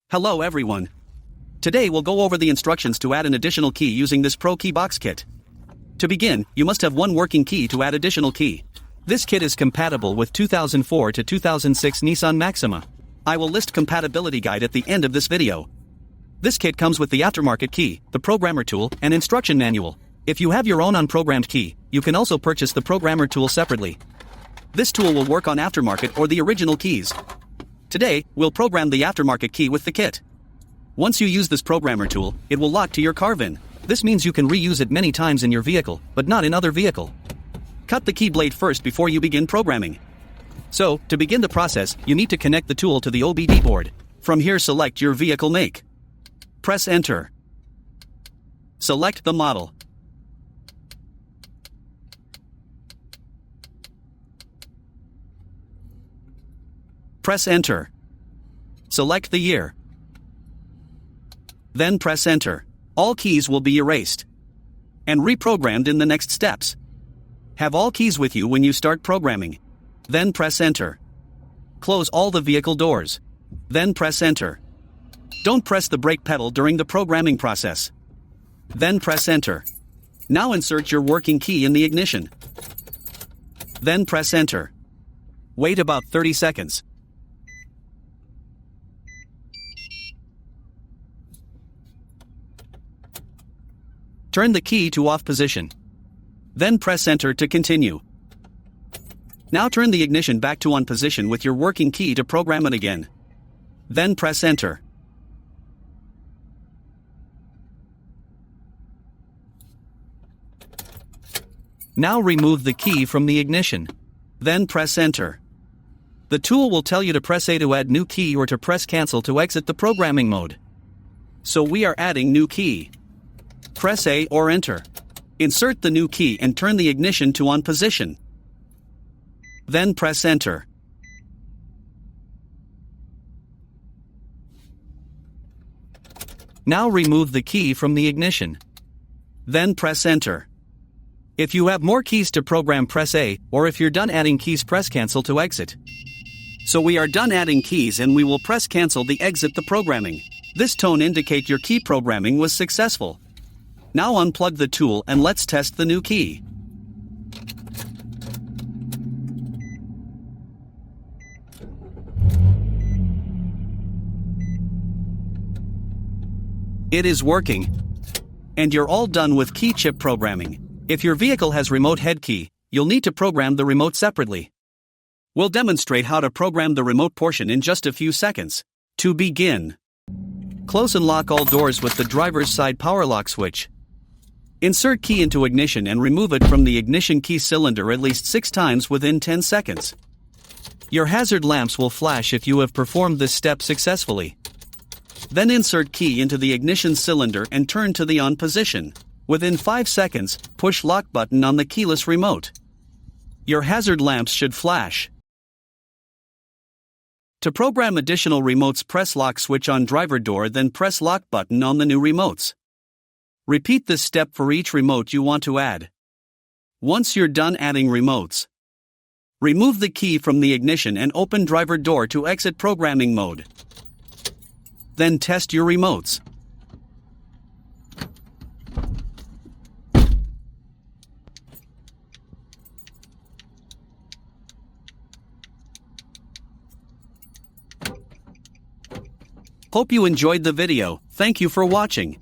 Hello everyone. Today we'll go over the instructions to add an additional key using this ProKeyBox kit. To begin, you must have one working key to add additional key. This kit is compatible with 2004 to 2006 Nissan Maxima. I will list compatibility guide at the end of this video. This kit comes with the aftermarket key, the programmer tool, and instruction manual. If you have your own unprogrammed key, you can also purchase the programmer tool separately. This tool will work on aftermarket or the original keys. Today, we'll program the aftermarket key with the kit. Once you use this programmer tool, it will lock to your car VIN. This means you can reuse it many times in your vehicle, but not in other vehicle. Cut the key blade first before you begin programming. So, to begin the process, you need to connect the tool to the OBD board. From here, select your vehicle make. Press Enter. Select the model. Press Enter. Select the year. Then press Enter. All keys will be erased and reprogrammed in the next steps. Have all keys with you when you start programming. Then press Enter. Close all the vehicle doors. Then press Enter. Don't press the brake pedal during the programming process. Then press Enter. Now insert your working key in the ignition. Then press Enter. Wait about 30 seconds. Turn the key to off position. Then press Enter to continue. Now turn the ignition back to on position with your working key to program it again. Then press Enter. Now remove the key from the ignition. Then press Enter. The tool will tell you to press A to add new key or to press Cancel to exit the programming mode. So we are adding new key. Press A or Enter. Insert the new key and turn the ignition to on position. Then press Enter. Now remove the key from the ignition. Then press Enter. If you have more keys to program, press A, or if you're done adding keys, press Cancel to exit. So we are done adding keys and we will press Cancel to exit the programming. This tone indicates your key programming was successful. Now unplug the tool and let's test the new key. It is working. And you're all done with key chip programming. If your vehicle has remote head key, you'll need to program the remote separately. We'll demonstrate how to program the remote portion in just a few seconds. To begin, close and lock all doors with the driver's side power lock switch. Insert key into ignition and remove it from the ignition key cylinder at least 6 times within 10 seconds. Your hazard lamps will flash if you have performed this step successfully. Then insert key into the ignition cylinder and turn to the on position. Within 5 seconds, push lock button on the keyless remote. Your hazard lamps should flash. To program additional remotes, press lock switch on driver door, then press lock button on the new remotes. Repeat this step for each remote you want to add. Once you're done adding remotes, remove the key from the ignition and open driver door to exit programming mode. Then test your remotes. Hope you enjoyed the video. Thank you for watching.